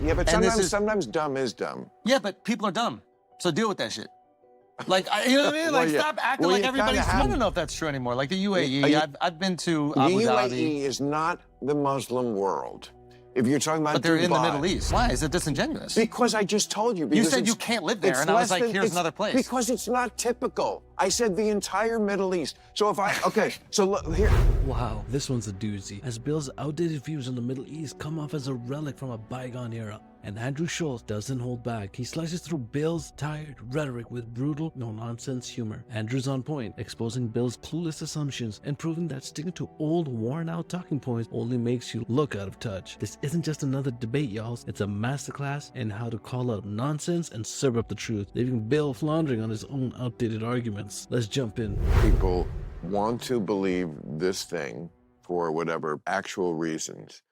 Yeah, but And sometimes dumb is dumb. Yeah, but people are dumb. So deal with that shit. Like, you know what I mean? Well, Like, yeah. stop acting Well, like you everybody's... kinda have- I don't know if that's true anymore. Like the UAE, I've been to Abu The Dhabi. UAE is not the Muslim world. If you're talking about But they're in the Dubai- Middle East. Why? Is it disingenuous? Because I just told you. You because said you it's- can't live there, it's and I was less like, than- here's it's- another place. Because it's not typical. I said the entire Middle East. So if I, okay, so look, here. Wow, this one's a doozy, as Bill's outdated views on the Middle East come off as a relic from a bygone era. And Andrew Schulz doesn't hold back. He slices through Bill's tired rhetoric with brutal, no-nonsense humor. Andrew's on point, exposing Bill's clueless assumptions and proving that sticking to old, worn-out talking points only makes you look out of touch. This isn't just another debate, y'all. It's a masterclass in how to call out nonsense and serve up the truth, leaving Bill floundering on his own outdated arguments. Let's jump in. People want to believe this thing for whatever actual reasons,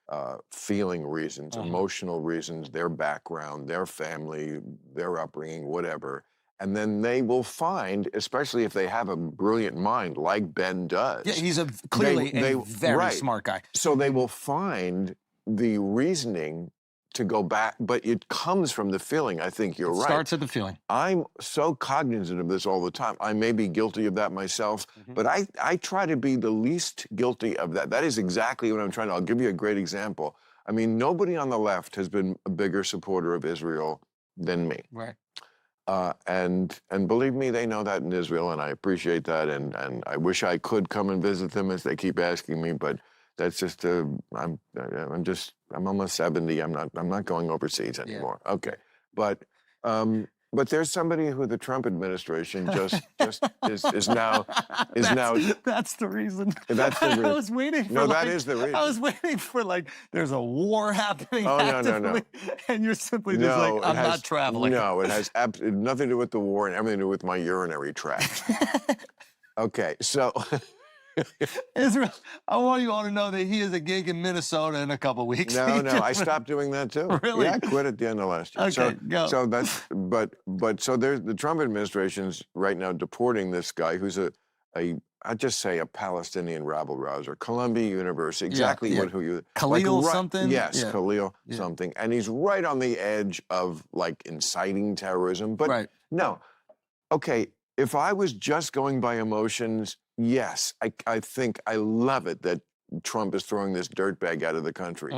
feeling reasons, emotional reasons, their background, their family, their upbringing, whatever. And then they will find, especially if they have a brilliant mind like Ben does. Yeah, he's clearly a very right. smart guy. So they will find the reasoning to go back, but it comes from the feeling. I think you're right. Starts at the feeling. I'm so cognizant of this all the time. I may be guilty of that myself, but I try to be the least guilty of that. That is exactly what I'm trying to. I'll give you a great example. I mean, nobody on the left has been a bigger supporter of Israel than me. Right. And believe me, they know that in Israel, and I appreciate that. And I wish I could come and visit them as they keep asking me, but that's just I'm almost 70. I'm not going overseas anymore. Yeah. Okay, but there's somebody who the Trump administration just is now. That's the reason. That's the reason. I was waiting for. No, that is the reason. I was waiting for like there's a war happening. Oh actively, no. And you're simply just like I'm not traveling. No, it has nothing to do with the war and everything to do with my urinary tract. Okay, so. Israel, I want you all to know that he has a gig in Minnesota in a couple weeks. No, I stopped doing that too. Really? Yeah, I quit at the end of last year. Okay, go. So that's, so there's the Trump administration's right now deporting this guy who's I'd just say a Palestinian rabble-rouser, Columbia University, exactly who you... Khalil something? Yes, Khalil something. And he's right on the edge of like inciting terrorism, but no. Okay, if I was just going by emotions, yes, I think I love it that Trump is throwing this dirtbag out of the country.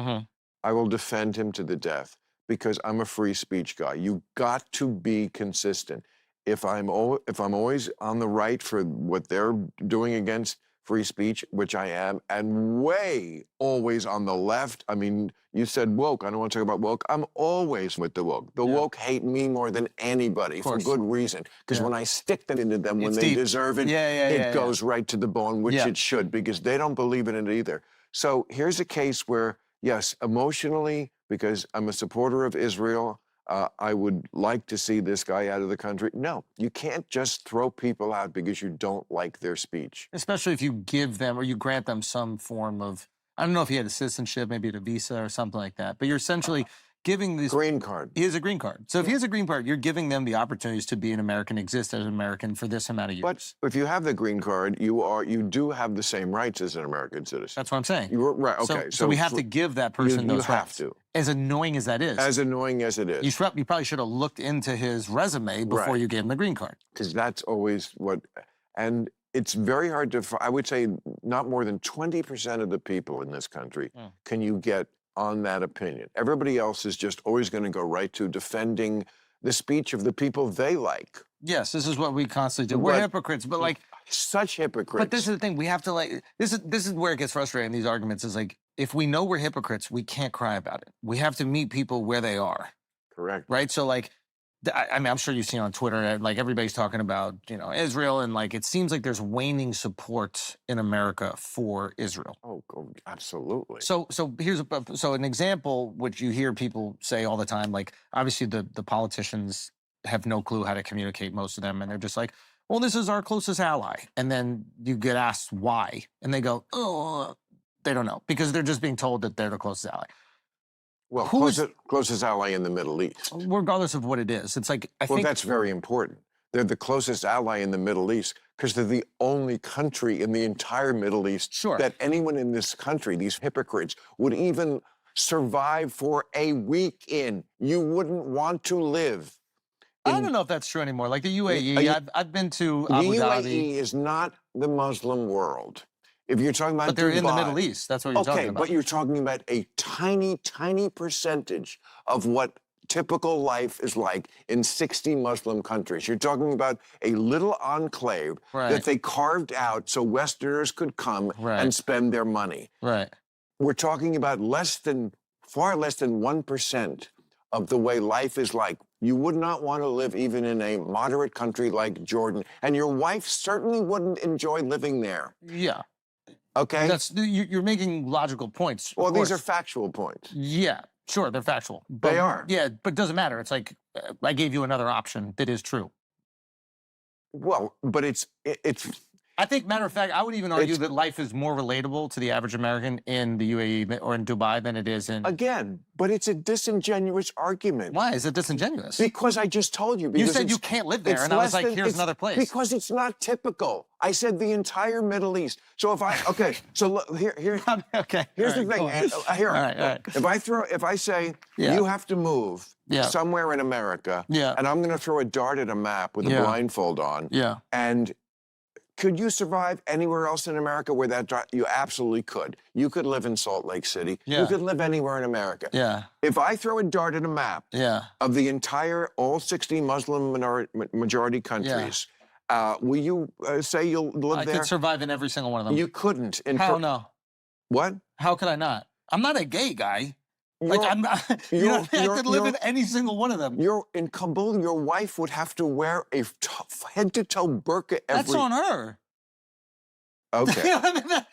I will defend him to the death because I'm a free speech guy. You got to be consistent. If I'm always on the right for what they're doing against free speech, which I am, and way always on the left. I mean, you said woke. I don't want to talk about woke. I'm always with the woke. The woke hate me more than anybody for good reason. Because when I stick that into them when they deserve it, it goes right to the bone, which it should, because they don't believe in it either. So here's a case where, yes, emotionally, because I'm a supporter of Israel, I would like to see this guy out of the country. No, you can't just throw people out because you don't like their speech. Especially if you give them or you grant them some form of, I don't know if he had a citizenship, maybe a visa or something like that, but you're essentially giving this... Green card. He has a green card. So if he has a green card, you're giving them the opportunities to be an American, exist as an American for this amount of years. But if you have the green card, you do have the same rights as an American citizen. That's what I'm saying. You're right, okay. So we have to give that person those rights. You have to. As annoying as that is. As annoying as it is. You probably should have looked into his resume before you gave him the green card. Because that's always what... And it's very hard to... I would say not more than 20% of the people in this country can you get on that opinion. Everybody else is just always going to go right to defending the speech of the people they like. Yes, this is what we constantly do. We're hypocrites, but like... Such hypocrites. But this is the thing, we have to like... This is where it gets frustrating, these arguments, is like, if we know we're hypocrites, we can't cry about it. We have to meet people where they are. Correct. Right? So like, I mean, I'm sure you've seen on Twitter, like everybody's talking about, Israel, and like, it seems like there's waning support in America for Israel. Oh, absolutely. So here's an example, which you hear people say all the time, like, obviously the politicians have no clue how to communicate, most of them, and they're just like, well, this is our closest ally. And then you get asked why, and they go, oh, they don't know, because they're just being told that they're the closest ally. Well, closest ally in the Middle East. Regardless of what it is. It's like, I think... Well, that's very important. They're the closest ally in the Middle East because they're the only country in the entire Middle East that anyone in this country, these hypocrites, would even survive for a week in. You wouldn't want to live. I don't know if that's true anymore. Like the UAE, I've been to Abu The Dhabi. UAE is not the Muslim world. If you're talking about But they're Dubai, in the Middle East. That's what you're talking about. But you're talking about a tiny, tiny percentage of what typical life is like in 60 Muslim countries. You're talking about a little enclave that they carved out so Westerners could come and spend their money. Right. We're talking about far less than 1% of the way life is like. You would not want to live even in a moderate country like Jordan. And your wife certainly wouldn't enjoy living there. Yeah. Okay? You're making logical points. Well, these are factual points. Yeah, sure, they're factual. But, they are. Yeah, but it doesn't matter. It's like I gave you another option that is true. Well, but it's I think, matter of fact, I would even argue that life is more relatable to the average American in the UAE or in Dubai than it is in... Again, but it's a disingenuous argument. Why is it disingenuous? Because I just told you. You said you can't live there, and I was like, here's another place. Because it's not typical. I said the entire Middle East. So if I... Okay, so look, here... Okay. Here's the thing. Here, all right. If I say, you have to move somewhere in America, and I'm going to throw a dart at a map with a blindfold on, and... Could you survive anywhere else in America where that you absolutely could? You could live in Salt Lake City. You could live anywhere in America. If I throw a dart at a map of the entire, all 60 Muslim majority countries, will you say you'll live there? I could survive in every single one of them. You couldn't. How no? What? How could I not? I'm not a gay guy. Like I'm not, I could live in any single one of them. In Kabul, your wife would have to wear a head-to-toe burqa every... That's on her. Okay.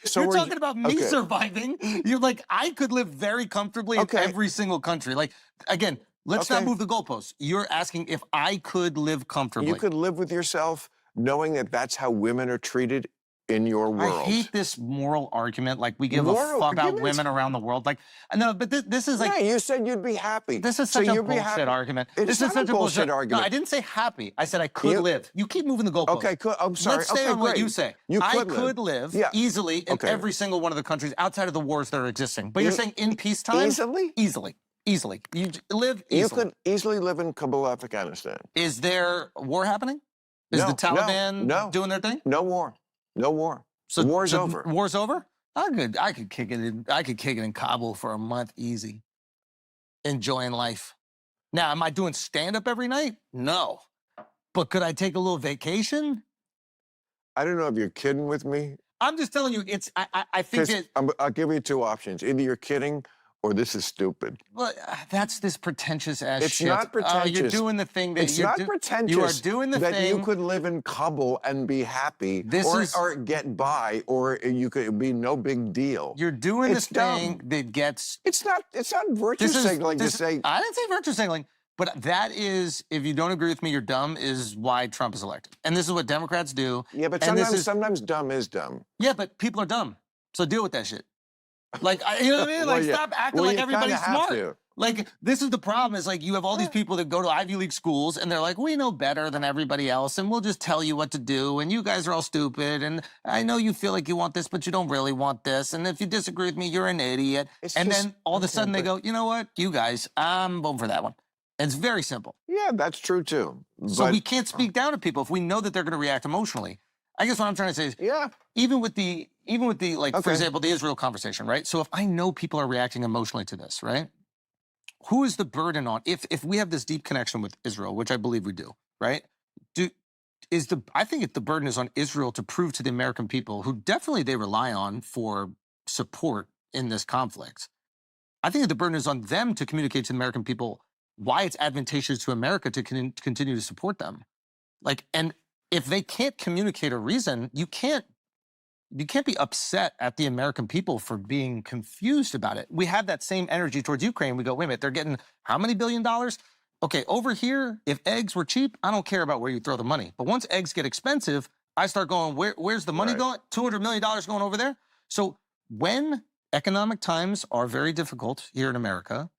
So you're talking about me surviving. You're like, I could live very comfortably in every single country. Like, again, let's not move the goalposts. You're asking if I could live comfortably. You could live with yourself knowing that that's how women are treated in your world. I hate this moral argument. Like, we give a fuck about women around the world. Like, no, but this is like... Yeah, you said you'd be happy. This is such a bullshit argument. This is such a bullshit argument. No, I didn't say happy. I said I could live. You keep moving the goalposts. Okay, cool. I'm sorry. Let's stay on what you say. I could live easily in every single one of the countries outside of the wars that are existing. But you're saying in peacetime? Easily? Easily. You live easily. You could easily live in Kabul, Afghanistan. Is there war happening? Is the Taliban doing their thing? No war. No war. So the war's over. War's over? I could kick it in Kabul for a month easy. Enjoying life. Now, am I doing stand-up every night? No. But could I take a little vacation? I don't know if you're kidding with me. I'm just telling you, I think it... I'll give you two options. Either you're kidding or this is stupid. Well, that's this pretentious ass shit. It's not pretentious. You're doing the thing that it's not pretentious. You are doing the that thing. You could live in Kabul and be happy, or get by, or you could it'd be no big deal. You're doing this thing that gets. It's not virtue signaling to say. I didn't say virtue signaling, but that is, if you don't agree with me, you're dumb. Is why Trump is elected, and this is what Democrats do. Yeah, but sometimes dumb is dumb. Yeah, but people are dumb, so deal with that shit. Like, you know what I mean? Like, stop acting like everybody's smart. Like, this is the problem, is like, you have all these people that go to Ivy League schools, and they're like, we know better than everybody else, and we'll just tell you what to do, and you guys are all stupid, and I know you feel like you want this, but you don't really want this, and if you disagree with me, you're an idiot. Then all of a sudden they go, you know what? You guys, I'm voting for that one. And it's very simple. Yeah, that's true, too. So we can't speak down to people if we know that they're going to react emotionally. I guess what I'm trying to say is, even with the like, for example, the Israel conversation, right? So if I know people are reacting emotionally to this, right? Who is the burden on, if we have this deep connection with Israel, which I believe we do, right? I think the burden is on Israel to prove to the American people, who definitely they rely on for support in this conflict. I think that the burden is on them to communicate to the American people why it's advantageous to America to continue to support them. Like, and if they can't communicate a reason, you can't be upset at the American people for being confused about it. We have that same energy towards Ukraine. We go, wait a minute, they're getting how many $1 billion? Okay, over here, if eggs were cheap, I don't care about where you throw the money. But once eggs get expensive, I start going, where's the money going? $200 million going over there? So when economic times are very difficult here in America,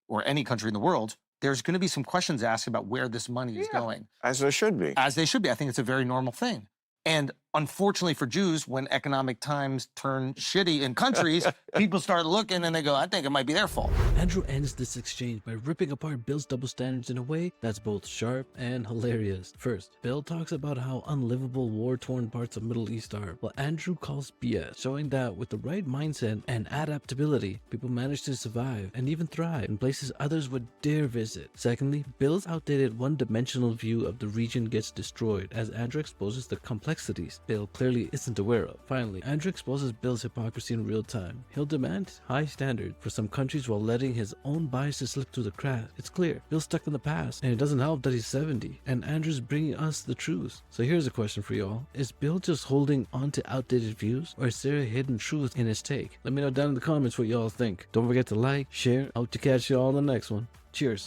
or any country in the world, there's going to be some questions asked about where this money is going. As there should be. As they should be. I think it's a very normal thing. And unfortunately for Jews, when economic times turn shitty in countries, people start looking and they go, I think it might be their fault. Andrew ends this exchange by ripping apart Bill's double standards in a way that's both sharp and hilarious. First, Bill talks about how unlivable war-torn parts of Middle East are, while Andrew calls BS, showing that with the right mindset and adaptability, people manage to survive and even thrive in places others would dare visit. Secondly, Bill's outdated one-dimensional view of the region gets destroyed as Andrew exposes the complexities Bill clearly isn't aware of. Finally, Andrew exposes Bill's hypocrisy in real time. He'll demand high standards for some countries while letting his own biases slip through the cracks. It's clear, Bill's stuck in the past, and it doesn't help that he's 70, and Andrew's bringing us the truth. So here's a question for y'all. Is Bill just holding on to outdated views, or is there a hidden truth in his take? Let me know down in the comments what y'all think. Don't forget to like, share. I hope to catch y'all on the next one. Cheers.